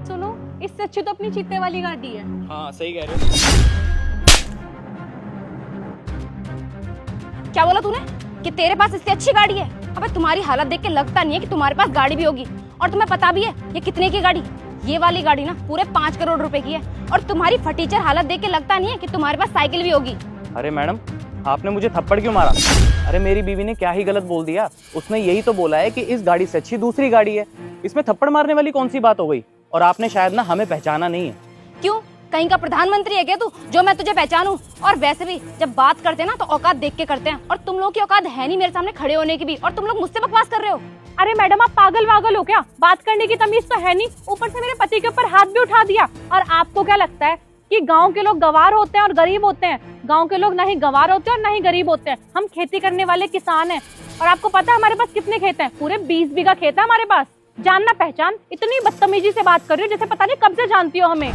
सुनो, इससे अच्छी तो अपनी चीते वाली गाड़ी है। हाँ सही कह रहे हो। क्या बोला तूने कि तेरे पास इससे अच्छी गाड़ी है? अबे तुम्हारी हालत देख के लगता नहीं है कि तुम्हारे पास गाड़ी भी होगी। और तुम्हें पता भी है ये कितने की गाड़ी? ये वाली गाड़ी ना पूरे 5 करोड़ रुपए की है। और तुम्हारी फटीचर हालत देख के लगता नहीं है कि तुम्हारे पास साइकिल भी होगी। अरे मैडम, आपने मुझे थप्पड़ क्यों मारा? अरे मेरी बीवी ने क्या ही गलत बोल दिया? उसने यही तो बोला है कि इस गाड़ी से अच्छी दूसरी गाड़ी है। इसमें थप्पड़ मारने वाली कौन सी बात हो गई? और आपने शायद ना हमें पहचाना नहीं है। क्यों, कहीं का प्रधानमंत्री है क्या तू जो मैं तुझे पहचानूं? और वैसे भी जब बात करते हैं ना तो औकात देख के करते हैं। और तुम लोग की औकात है नहीं मेरे सामने खड़े होने की भी। और तुम लोग मुझसे बकवास कर रहे हो। अरे मैडम, आप पागल वागल हो क्या? बात करने की तमीज तो है नहीं, ऊपर से मेरे पति के ऊपर हाथ भी उठा दिया। और आपको क्या लगता है कि गांव के लोग गवार होते हैं और गरीब होते हैं? गांव के लोग ना ही गवार होते हैं और ना ही गरीब होते हैं। हम खेती करने वाले किसान हैं। और आपको पता है हमारे पास कितने खेत हैं? पूरे 20 बीघा खेत है हमारे पास। जानना पहचान, इतनी बदतमीजी से बात कर रही हो जैसे पता नहीं कब से जानती हो हमें।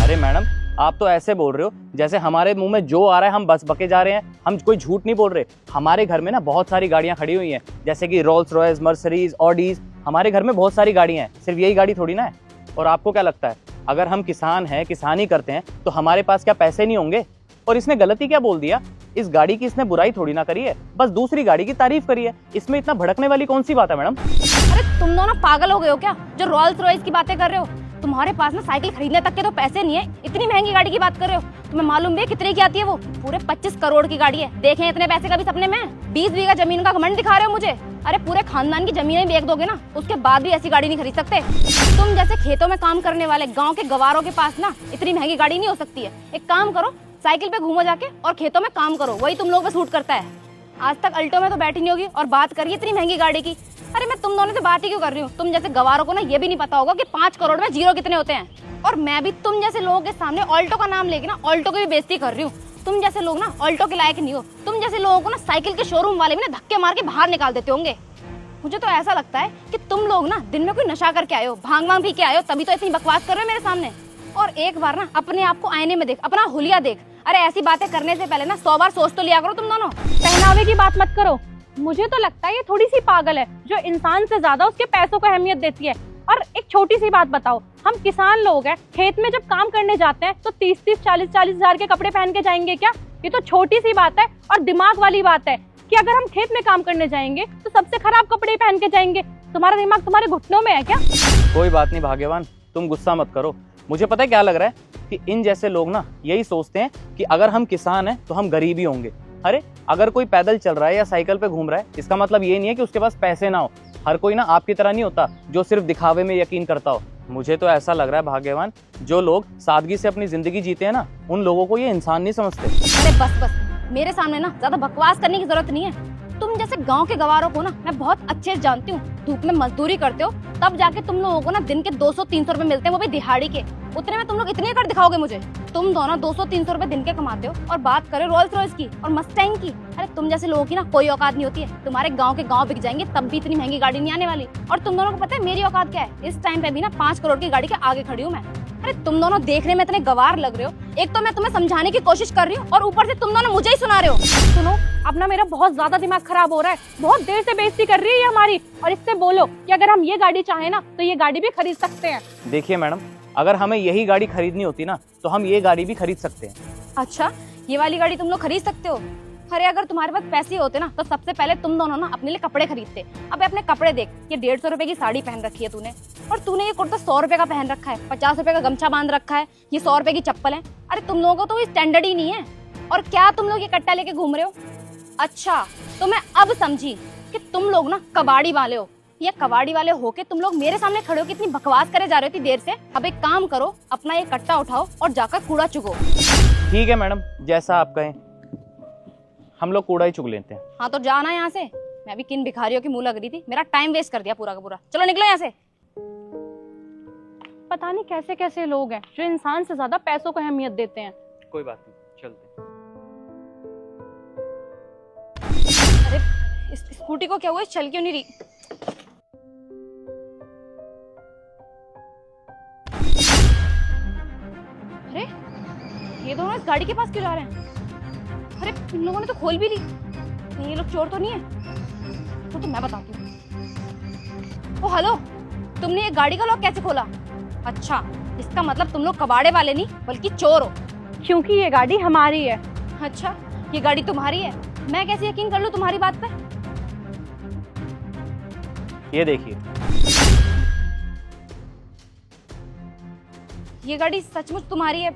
अरे मैडम, आप तो ऐसे बोल रहे हो जैसे हमारे मुंह में जो आ रहा है हम बस बके जा रहे हैं। हम कोई झूठ नहीं बोल रहे। हमारे घर में ना बहुत सारी गाड़ियां खड़ी हुई हैं, जैसे कि रोल्स रॉयस, मर्सिडीज, ऑडीज। हमारे घर में बहुत सारी गाड़ियां हैं, सिर्फ यही गाड़ी थोड़ी ना है। और आपको क्या लगता है अगर हम किसान हैं, किसानी करते हैं तो हमारे पास क्या पैसे नहीं होंगे? और इसने गलती क्या बोल दिया? इस गाड़ी की इसने बुराई थोड़ी ना करी है, बस दूसरी गाड़ी की तारीफ करी है। इसमें इतना भड़कने वाली कौन सी बात है मैडम? अरे तुम दोनों पागल हो गए हो क्या जो रोल्स रॉयस की बातें कर रहे हो? तुम्हारे पास ना साइकिल खरीदने तक के तो पैसे नहीं है, इतनी महंगी गाड़ी की बात कर रहे हो। तुम्हें मालूम है कितने की आती है वो? पूरे 25 करोड़ की गाड़ी है। देखें इतने पैसे कभी सपने में? 20 बीघा जमीन का घमंड दिखा रहे हो मुझे? अरे पूरे खानदान की जमीनें बेच दोगे ना, उसके बाद भी ऐसी गाड़ी नहीं खरीद सकते। तुम जैसे खेतों में काम करने वाले गाँव के गवारों के पास ना इतनी महंगी गाड़ी नहीं हो सकती है। एक काम करो, साइकिल पे घूमो जाके और खेतों में काम करो, वही तुम लोग पे सूट करता है। आज तक अल्टो में तो बैठी नहीं होगी और बात करिए इतनी महंगी गाड़ी की। अरे मैं तुम दोनों से बात ही क्यों कर रही हूँ? तुम जैसे गवारों को ना ये भी नहीं पता होगा कि 5 करोड़ में जीरो कितने होते हैं। और मैं भी तुम जैसे लोगों के सामने ऑल्टो का नाम लेके ना ऑल्टो की भी बेइज्जती कर रही हूँ। तुम जैसे लोग ना ऑल्टो के लायक नहीं हो। तुम जैसे लोगों को ना साइकिल के शोरूम वाले भी ना धक्के मार के बाहर निकाल देते होंगे। मुझे तो ऐसा लगता है कि तुम लोग ना दिन में कोई नशा करके आए हो, भांग वांग पी के आए हो, तभी तो इतनी बकवास कर रहे हो मेरे सामने। और एक बार ना अपने आप को आईने में देख, अपना हुलिया देख। अरे ऐसी बातें करने से पहले ना 100 बार सोच तो लिया करो तुम दोनों। पहनावे की बात मत करो। मुझे तो लगता है ये थोड़ी सी पागल है जो इंसान से ज्यादा उसके पैसों को अहमियत देती है। और एक छोटी सी बात बताओ, हम किसान लोग हैं, खेत में जब काम करने जाते हैं तो 30-30, 40-40 हजार के कपड़े पहन के जाएंगे क्या? ये तो छोटी सी बात है। और दिमाग वाली बात है कि अगर हम खेत में काम करने जाएंगे तो सबसे खराब कपड़े पहन के जाएंगे। तुम्हारा दिमाग तुम्हारे घुटनों में है क्या? कोई बात नहीं भाग्यवान, तुम गुस्सा मत करो। मुझे पता है क्या लग रहा है कि इन जैसे लोग ना यही सोचते हैं कि अगर हम किसान हैं तो हम गरीब ही होंगे। अरे अगर कोई पैदल चल रहा है या साइकिल पे घूम रहा है, इसका मतलब ये नहीं है कि उसके पास पैसे ना हो। हर कोई ना आपकी तरह नहीं होता जो सिर्फ दिखावे में यकीन करता हो। मुझे तो ऐसा लग रहा है भाग्यवान, जो लोग सादगी से अपनी जिंदगी जीते हैं ना, उन लोगों को ये इंसान नहीं समझते। अरे बस बस, मेरे सामने ना ज्यादा बकवास करने की जरूरत नहीं है। तुम जैसे गांव के गवारों को ना मैं बहुत अच्छे से जानती हूँ। धूप में मजदूरी करते हो तब जाके तुम लोगों को ना दिन के 200-300 रुपए मिलते हैं, वो भी दिहाड़ी के। उतने में तुम लोग इतने कर दिखाओगे मुझे? तुम दोनों 200-300 रुपए दिन के कमाते हो और बात करो रोल्स रॉयस की और मस्टैंग की। अरे तुम जैसे लोगों की ना कोई औकात नहीं होती है। तुम्हारे गाँव के गाँव बिक जाएंगे तब भी इतनी महंगी गाड़ी नहीं आने वाली। और तुम दोनों को पता है मेरी औकात क्या है? इस टाइम पे भी ना 5 करोड़ की गाड़ी के आगे खड़ी हूँ मैं। अरे तुम दोनों देखने में इतने गवार लग रहे हो। एक तो मैं तुम्हें समझाने की कोशिश कर रही हूँ और ऊपर से तुम दोनों मुझे ही सुना रहे हो। सुनो, अब ना मेरा बहुत ज्यादा दिमाग खराब हो रहा है। बहुत देर से बेइज्जती कर रही है ये हमारी। और इससे बोलो कि अगर हम ये गाड़ी चाहें ना तो ये गाड़ी भी खरीद सकते हैं। देखिए मैडम, अगर हमें यही गाड़ी खरीदनी होती ना तो हम ये गाड़ी भी खरीद सकते हैं। अच्छा, ये वाली गाड़ी तुम लोग खरीद सकते हो? अरे अगर तुम्हारे पास पैसे होते ना तो सबसे पहले तुम दोनों ना अपने लिए कपड़े खरीदते। अबे अपने कपड़े देख, ये 150 रुपए की साड़ी पहन रखी है तूने, और तूने ये कुर्ता 100 रुपए का पहन रखा है, 50 रुपए का गमछा बांध रखा है, ये 100 रुपए की चप्पल है। अरे तुम लोगों को तो ये स्टैंडर्ड ही नहीं है। और क्या तुम लोग ये कट्टा लेके घूम रहे हो? अच्छा, तो मैं अब समझी कि तुम लोग ना कबाड़ी वाले हो। ये कबाड़ी वाले होके तुम लोग मेरे सामने खड़े हो कितनी बकवास करे जा रहे हो इतनी देर से। अब एक काम करो, अपना ये कट्टा उठाओ और जाकर कूड़ा चुगो। ठीक है मैडम, जैसा आप कहें, हम लोग कूड़ा ही चुग लेते हैं। हाँ तो जाना यहाँ से। मैं भी किन भिखारियों की मुंह लग रही थी, मेरा टाइम वेस्ट कर दिया पूरा का पूरा। चलो निकलो यहाँ से। पता नहीं कैसे कैसे लोग हैं जो इंसान से ज्यादा पैसों को अहमियत देते हैं। कोई बात नहीं, चलते हैं। अरे इस स्कूटी को क्या हुआ, चल क्यों नहीं रही? अरे ये दोनों इस गाड़ी के पास क्यों जा रहे हैं? अरे इन लोगों ने तो खोल भी ली। कहीं ये लोग चोर तो नहीं है? तो मैं बताती हूँ। ओ हेलो, तुमने ये गाड़ी का लॉक कैसे खोला? अच्छा, इसका मतलब तुम लोग कबाड़े वाले नहीं बल्कि चोर हो। क्योंकि ये गाड़ी हमारी है। अच्छा, ये गाड़ी तुम्हारी है? मैं कैसे यकीन कर लूं तुम्हारी बात पे? ये देखिए, ये गाड़ी सचमुच तुम्हारी है?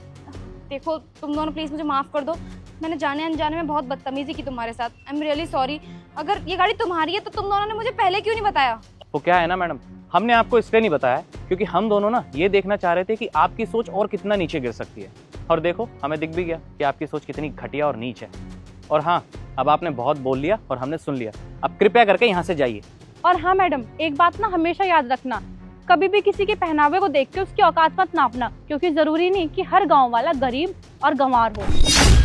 देखो तुम दोनों प्लीज मुझे माफ कर दो, मैंने जाने अनजाने में बहुत बदतमीजी की तुम्हारे साथ। I am really sorry. अगर ये गाड़ी तुम्हारी है तो तुम दोनों ने मुझे पहले क्यों नहीं बताया? वो क्या है ना मैडम, हमने आपको इसलिए नहीं बताया क्योंकि हम दोनों ना ये देखना चाह रहे थे कि आपकी सोच और कितना नीचे गिर सकती है। और देखो, हमें दिख भी गया कि आपकी सोच कितनी घटिया और नीच है। और हाँ, अब आपने बहुत बोल लिया और हमने सुन लिया। अब कृपया करके यहाँ से जाइए। और हाँ मैडम, एक बात ना हमेशा याद रखना, कभी भी किसी के पहनावे को देख के उसकी औकात मत नापना, क्योंकि जरूरी नहीं कि हर गांव वाला गरीब और गंवार हो।